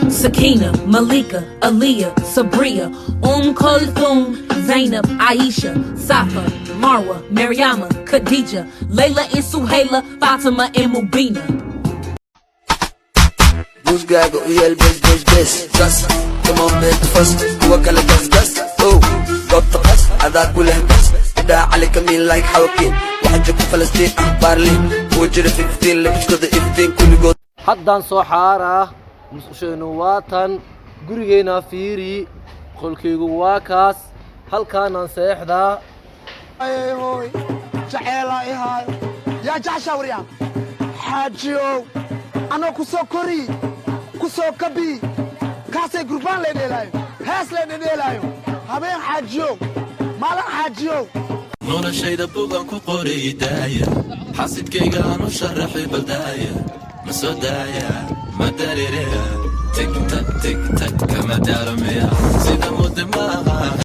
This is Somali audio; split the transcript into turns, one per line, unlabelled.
Sakina, Malika, Aaliyah, Sabria, Kulthum, Zainab, Aisha, Safa, Marwa, Mariama, Khadija, Layla and Suhaila, Fatima and Mubina.
Musgago bes gas come on man first وكلا gas oh ضبط قص عذاك وله بس دا عليك مين لايك حوكين وحجك فلسطين بارلين وجري في فتين لبش كذا افتين كل جود
حدان صحارة مسشنواتن غريغينا فيري خلكيغو واكاس halkaan seexda
ay hooy jaceela ihay ya jaasha wariya xaajiyo ana ku soo kori ku soo kabi kaasay gurbaan leeyahay hees leeyahay habeen xaajiyo maalan xaajiyo
noloshayda buugan ku qoray daaya xasidkayga aanu sharaxay baldaaya ma soo daaya ma dareereya tik tak kama daaramaya